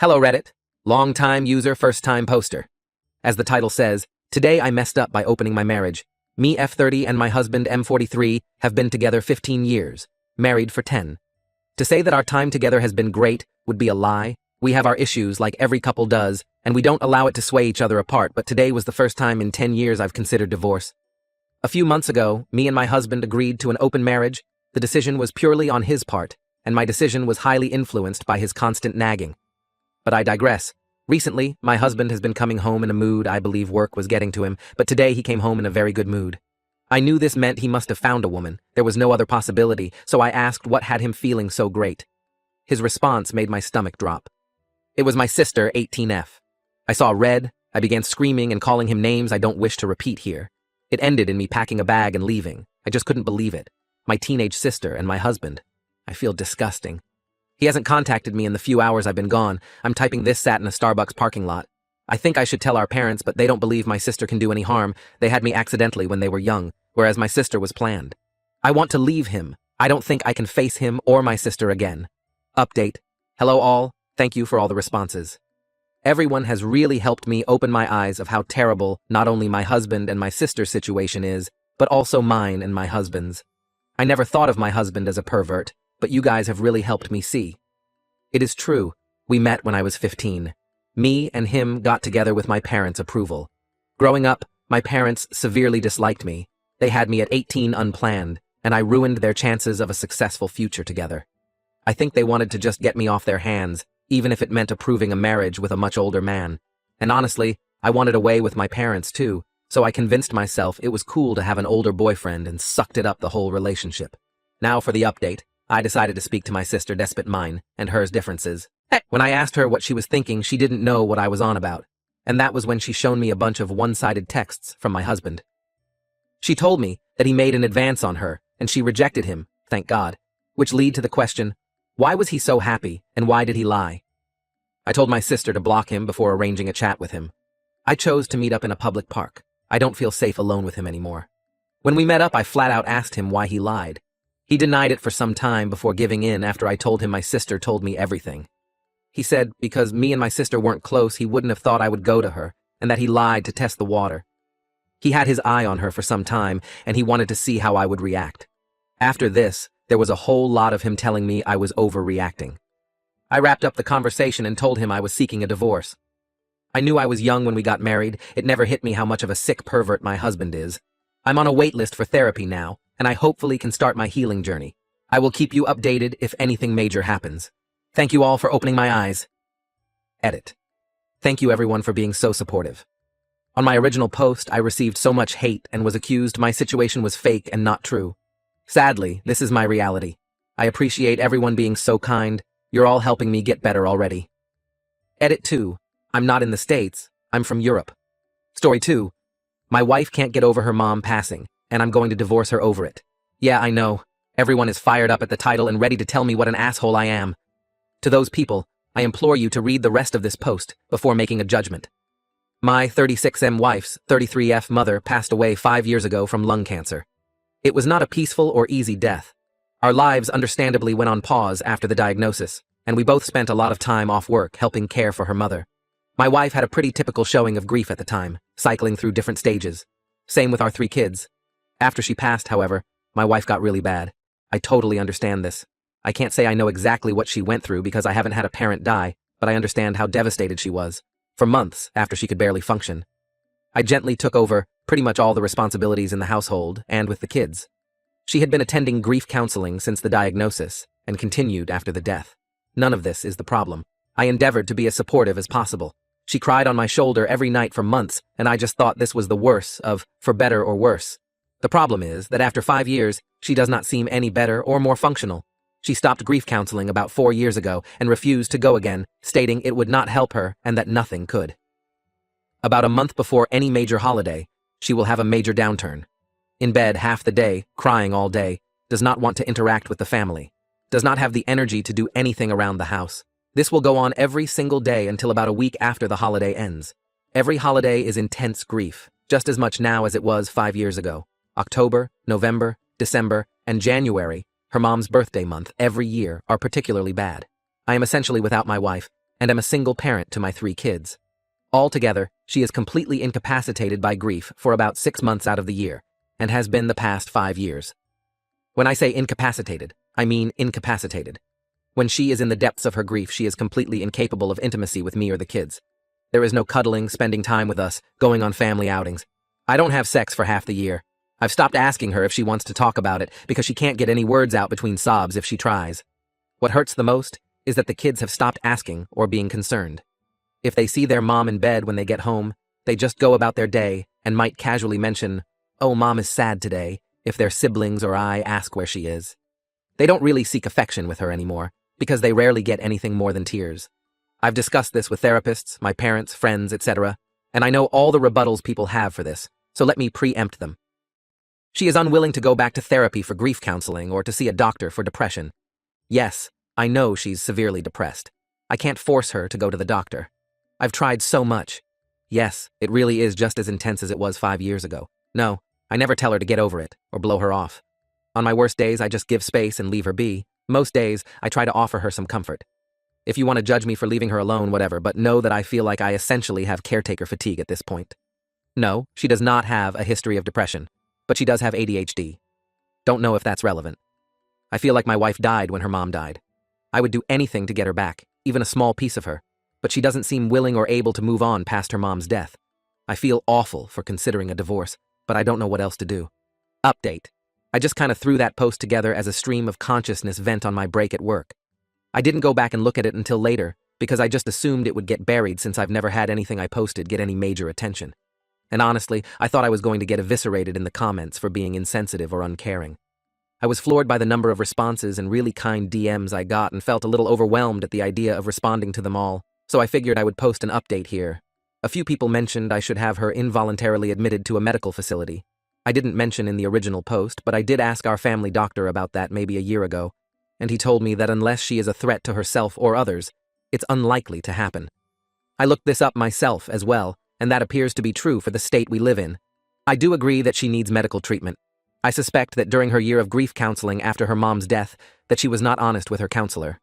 Hello Reddit, long-time user, first-time poster. As the title says, today I messed up by opening my marriage. Me F30 and my husband M43 have been together 15 years, married for 10. To say that our time together has been great would be a lie. We have our issues like every couple does, and we don't allow it to sway each other apart, but today was the first time in 10 years I've considered divorce. A few months ago, me and my husband agreed to an open marriage. The decision was purely on his part, and my decision was highly influenced by his constant nagging. But I digress. Recently, my husband has been coming home in a mood I believe work was getting to him, but today he came home in a very good mood. I knew this meant he must have found a woman. There was no other possibility, so I asked what had him feeling so great. His response made my stomach drop. It was my sister, 18F. I saw red, I began screaming and calling him names I don't wish to repeat here. It ended in me packing a bag and leaving. I just couldn't believe it. My teenage sister and my husband. I feel disgusting. He hasn't contacted me in the few hours I've been gone. I'm typing this sat in a Starbucks parking lot. I think I should tell our parents, but they don't believe my sister can do any harm. They had me accidentally when they were young, whereas my sister was planned. I want to leave him. I don't think I can face him or my sister again. Update. Hello all. Thank you for all the responses. Everyone has really helped me open my eyes of how terrible not only my husband and my sister's situation is, but also mine and my husband's. I never thought of my husband as a pervert, but you guys have really helped me see. It is true, we met when I was 15. Me and him got together with my parents' approval. Growing up, my parents severely disliked me. They had me at 18 unplanned, and I ruined their chances of a successful future together. I think they wanted to just get me off their hands, even if it meant approving a marriage with a much older man. And honestly, I wanted away with my parents too, so I convinced myself it was cool to have an older boyfriend and sucked it up the whole relationship. Now for the update. I decided to speak to my sister despite mine and hers differences. When I asked her what she was thinking, she didn't know what I was on about. And that was when she shown me a bunch of one-sided texts from my husband. She told me that he made an advance on her, and she rejected him, thank God, which lead to the question, why was he so happy, and why did he lie? I told my sister to block him before arranging a chat with him. I chose to meet up in a public park. I don't feel safe alone with him anymore. When we met up, I flat out asked him why he lied. He denied it for some time before giving in after I told him my sister told me everything. He said because me and my sister weren't close, he wouldn't have thought I would go to her, and that he lied to test the water. He had his eye on her for some time, and he wanted to see how I would react. After this, there was a whole lot of him telling me I was overreacting. I wrapped up the conversation and told him I was seeking a divorce. I knew I was young when we got married. It never hit me how much of a sick pervert my husband is. I'm on a wait list for therapy now, and I hopefully can start my healing journey. I will keep you updated if anything major happens. Thank you all for opening my eyes. Edit. Thank you everyone for being so supportive. On my original post, I received so much hate and was accused my situation was fake and not true. Sadly, this is my reality. I appreciate everyone being so kind. You're all helping me get better already. Edit 2. I'm not in the States. I'm from Europe. Story 2. My wife can't get over her mom passing, and I'm going to divorce her over it. Yeah, I know. Everyone is fired up at the title and ready to tell me what an asshole I am. To those people, I implore you to read the rest of this post before making a judgment. My 36M wife's 33F mother passed away 5 years ago from lung cancer. It was not a peaceful or easy death. Our lives understandably went on pause after the diagnosis, and we both spent a lot of time off work helping care for her mother. My wife had a pretty typical showing of grief at the time, cycling through different stages. Same with our 3 kids. After she passed, however, my wife got really bad. I totally understand this. I can't say I know exactly what she went through because I haven't had a parent die, but I understand how devastated she was, for months after she could barely function. I gently took over pretty much all the responsibilities in the household and with the kids. She had been attending grief counseling since the diagnosis and continued after the death. None of this is the problem. I endeavored to be as supportive as possible. She cried on my shoulder every night for months, and I just thought this was the worst of for better or worse. The problem is that after 5 years, she does not seem any better or more functional. She stopped grief counseling about 4 years ago and refused to go again, stating it would not help her and that nothing could. About a month before any major holiday, she will have a major downturn. In bed half the day, crying all day, does not want to interact with the family, does not have the energy to do anything around the house. This will go on every single day until about a week after the holiday ends. Every holiday is intense grief, just as much now as it was 5 years ago. October, November, December, and January, her mom's birthday month, every year, are particularly bad. I am essentially without my wife, and am a single parent to my 3 kids. Altogether, she is completely incapacitated by grief for about 6 months out of the year, and has been the past 5 years. When I say incapacitated, I mean incapacitated. When she is in the depths of her grief, she is completely incapable of intimacy with me or the kids. There is no cuddling, spending time with us, going on family outings. I don't have sex for half the year. I've stopped asking her if she wants to talk about it because she can't get any words out between sobs if she tries. What hurts the most is that the kids have stopped asking or being concerned. If they see their mom in bed when they get home, they just go about their day and might casually mention, "Oh, mom is sad today," if their siblings or I ask where she is. They don't really seek affection with her anymore, because they rarely get anything more than tears. I've discussed this with therapists, my parents, friends, etc., and I know all the rebuttals people have for this, so let me preempt them. She is unwilling to go back to therapy for grief counseling or to see a doctor for depression. Yes, I know she's severely depressed. I can't force her to go to the doctor. I've tried so much. Yes, it really is just as intense as it was 5 years ago. No, I never tell her to get over it or blow her off. On my worst days, I just give space and leave her be. Most days, I try to offer her some comfort. If you want to judge me for leaving her alone, whatever, but know that I feel like I essentially have caretaker fatigue at this point. No, she does not have a history of depression, but she does have ADHD. Don't know if that's relevant. I feel like my wife died when her mom died. I would do anything to get her back, even a small piece of her, but she doesn't seem willing or able to move on past her mom's death. I feel awful for considering a divorce, but I don't know what else to do. Update. I just kind of threw that post together as a stream of consciousness vent on my break at work. I didn't go back and look at it until later, because I just assumed it would get buried since I've never had anything I posted get any major attention. And honestly, I thought I was going to get eviscerated in the comments for being insensitive or uncaring. I was floored by the number of responses and really kind DMs I got and felt a little overwhelmed at the idea of responding to them all, so I figured I would post an update here. A few people mentioned I should have her involuntarily admitted to a medical facility. I didn't mention in the original post, but I did ask our family doctor about that maybe a year ago, and he told me that unless she is a threat to herself or others, it's unlikely to happen. I looked this up myself as well, and that appears to be true for the state we live in. I do agree that she needs medical treatment. I suspect that during her year of grief counseling after her mom's death, that she was not honest with her counselor.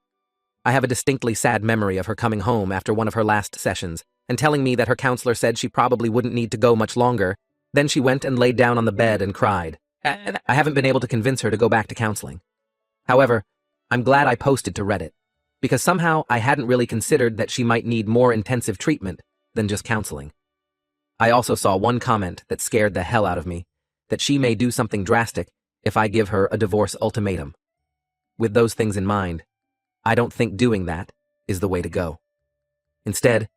I have a distinctly sad memory of her coming home after one of her last sessions and telling me that her counselor said she probably wouldn't need to go much longer. Then she went and laid down on the bed and cried. I haven't been able to convince her to go back to counseling. However, I'm glad I posted to Reddit, because somehow I hadn't really considered that she might need more intensive treatment than just counseling. I also saw one comment that scared the hell out of me, that she may do something drastic if I give her a divorce ultimatum. With those things in mind, I don't think doing that is the way to go. Instead,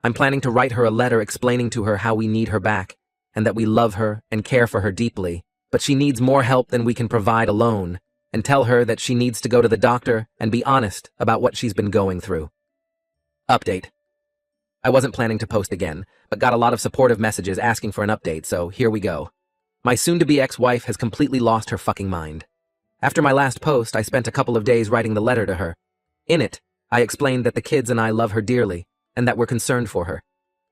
I'm planning to write her a letter explaining to her how we need her back, and that we love her and care for her deeply, but she needs more help than we can provide alone, and tell her that she needs to go to the doctor and be honest about what she's been going through. Update. I wasn't planning to post again, but got a lot of supportive messages asking for an update, so here we go. My soon-to-be ex-wife has completely lost her fucking mind. After my last post, I spent a couple of days writing the letter to her. In it, I explained that the kids and I love her dearly, and that we're concerned for her.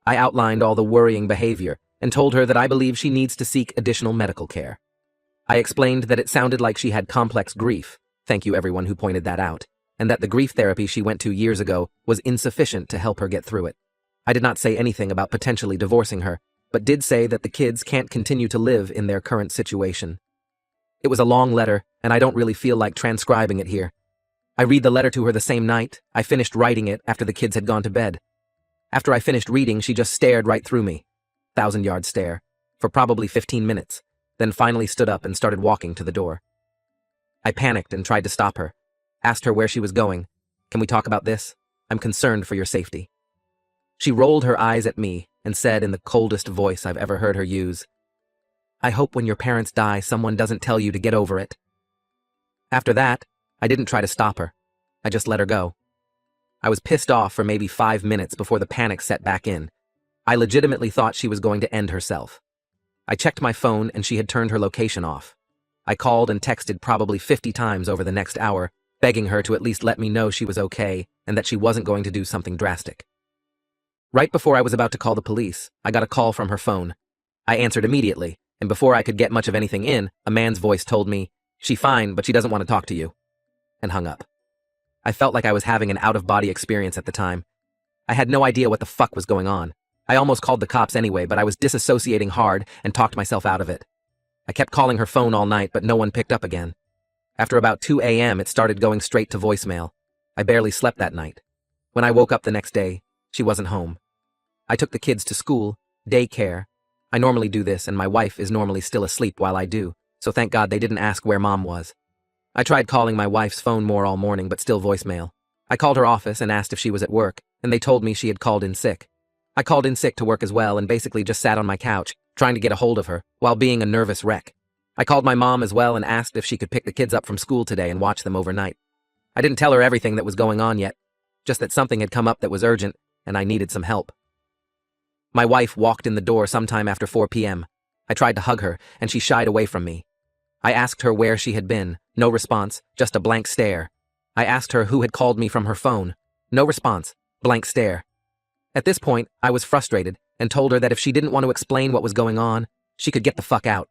I outlined all the worrying behavior, and told her that I believe she needs to seek additional medical care. I explained that it sounded like she had complex grief, thank you everyone who pointed that out, and that the grief therapy she went to years ago was insufficient to help her get through it. I did not say anything about potentially divorcing her, but did say that the kids can't continue to live in their current situation. It was a long letter, and I don't really feel like transcribing it here. I read the letter to her the same night. I finished writing it after the kids had gone to bed. After I finished reading, she just stared right through me, 1,000-yard stare, for probably 15 minutes, then finally stood up and started walking to the door. I panicked and tried to stop her, asked her where she was going. Can we talk about this? I'm concerned for your safety. She rolled her eyes at me and said in the coldest voice I've ever heard her use, I hope when your parents die, someone doesn't tell you to get over it. After that, I didn't try to stop her. I just let her go. I was pissed off for maybe 5 minutes before the panic set back in. I legitimately thought she was going to end herself. I checked my phone and she had turned her location off. I called and texted probably 50 times over the next hour, begging her to at least let me know she was okay and that she wasn't going to do something drastic. Right before I was about to call the police, I got a call from her phone. I answered immediately, and before I could get much of anything in, a man's voice told me, "She's fine, but she doesn't want to talk to you," and hung up. I felt like I was having an out-of-body experience at the time. I had no idea what the fuck was going on. I almost called the cops anyway, but I was disassociating hard and talked myself out of it. I kept calling her phone all night, but no one picked up again. After about 2 a.m., it started going straight to voicemail. I barely slept that night. When I woke up the next day, she wasn't home. I took the kids to school, daycare. I normally do this, and my wife is normally still asleep while I do, so thank God they didn't ask where Mom was. I tried calling my wife's phone more all morning, but still voicemail. I called her office and asked if she was at work, and they told me she had called in sick. I called in sick to work as well and basically just sat on my couch, trying to get a hold of her, while being a nervous wreck. I called my mom as well and asked if she could pick the kids up from school today and watch them overnight. I didn't tell her everything that was going on yet, just that something had come up that was urgent, and I needed some help. My wife walked in the door sometime after 4 p.m. I tried to hug her, and she shied away from me. I asked her where she had been. No response, just a blank stare. I asked her who had called me from her phone. No response, blank stare. At this point, I was frustrated and told her that if she didn't want to explain what was going on, she could get the fuck out.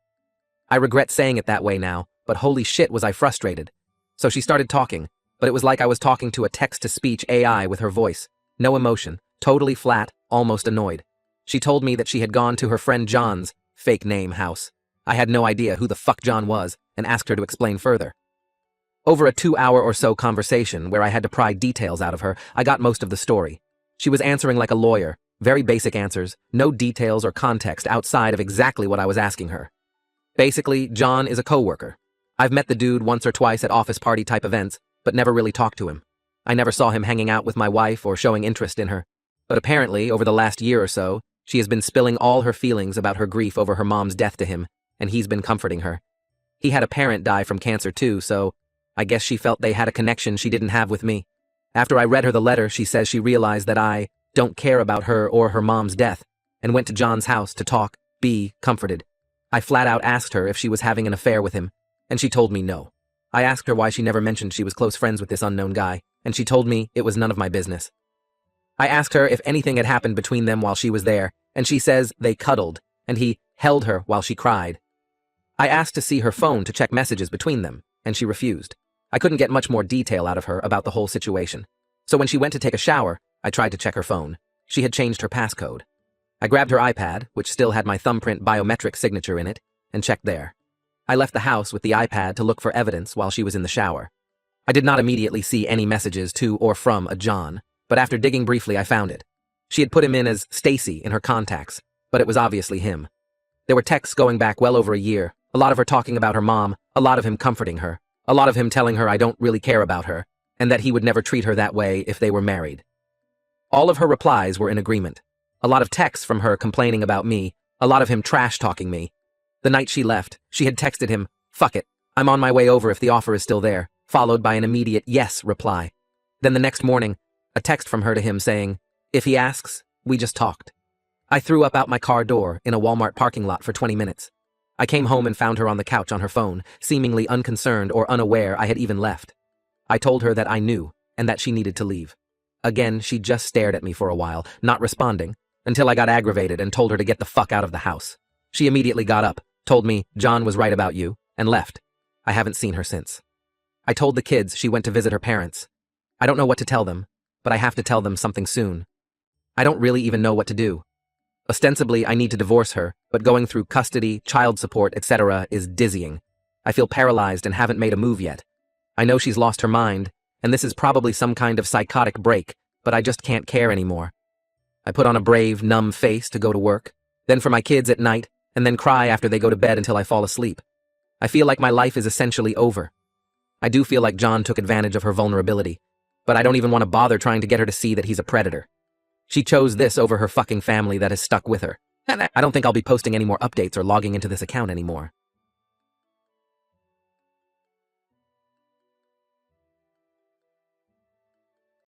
I regret saying it that way now, but holy shit was I frustrated. So she started talking, but it was like I was talking to a text-to-speech AI with her voice. No emotion, totally flat, almost annoyed. She told me that she had gone to her friend John's, fake name, house. I had no idea who the fuck John was and asked her to explain further. Over a 2-hour or so conversation where I had to pry details out of her, I got most of the story. She was answering like a lawyer, very basic answers, no details or context outside of exactly what I was asking her. Basically, John is a coworker. I've met the dude once or twice at office party type events, but never really talked to him. I never saw him hanging out with my wife or showing interest in her. But apparently, over the last year or so, she has been spilling all her feelings about her grief over her mom's death to him, and he's been comforting her. He had a parent die from cancer too, so I guess she felt they had a connection she didn't have with me. After I read her the letter, she says she realized that I don't care about her or her mom's death, and went to John's house to talk, be comforted. I flat out asked her if she was having an affair with him, and she told me no. I asked her why she never mentioned she was close friends with this unknown guy, and she told me it was none of my business. I asked her if anything had happened between them while she was there, and she says they cuddled, and he held her while she cried. I asked to see her phone to check messages between them, and she refused. I couldn't get much more detail out of her about the whole situation. So when she went to take a shower, I tried to check her phone. She had changed her passcode. I grabbed her iPad, which still had my thumbprint biometric signature in it, and checked there. I left the house with the iPad to look for evidence while she was in the shower. I did not immediately see any messages to or from a John, but after digging briefly I found it. She had put him in as Stacy in her contacts, but it was obviously him. There were texts going back well over a year, a lot of her talking about her mom, a lot of him comforting her, a lot of him telling her I don't really care about her, and that he would never treat her that way if they were married. All of her replies were in agreement. A lot of texts from her complaining about me, a lot of him trash-talking me. The night she left, she had texted him, "Fuck it, I'm on my way over if the offer is still there," followed by an immediate yes reply. Then the next morning, a text from her to him saying, "If he asks, we just talked." I threw up out my car door in a Walmart parking lot for 20 minutes. I came home and found her on the couch on her phone, seemingly unconcerned or unaware I had even left. I told her that I knew, and that she needed to leave. Again, she just stared at me for a while, not responding, until I got aggravated and told her to get the fuck out of the house. She immediately got up, told me John was right about you, and left. I haven't seen her since. I told the kids she went to visit her parents. I don't know what to tell them, but I have to tell them something soon. I don't really even know what to do. Ostensibly, I need to divorce her, but going through custody, child support, etc. is dizzying. I feel paralyzed and haven't made a move yet. I know she's lost her mind, and this is probably some kind of psychotic break, but I just can't care anymore. I put on a brave, numb face to go to work, then for my kids at night, and then cry after they go to bed until I fall asleep. I feel like my life is essentially over. I do feel like John took advantage of her vulnerability, but I don't even want to bother trying to get her to see that he's a predator. She chose this over her fucking family that has stuck with her. And I don't think I'll be posting any more updates or logging into this account anymore.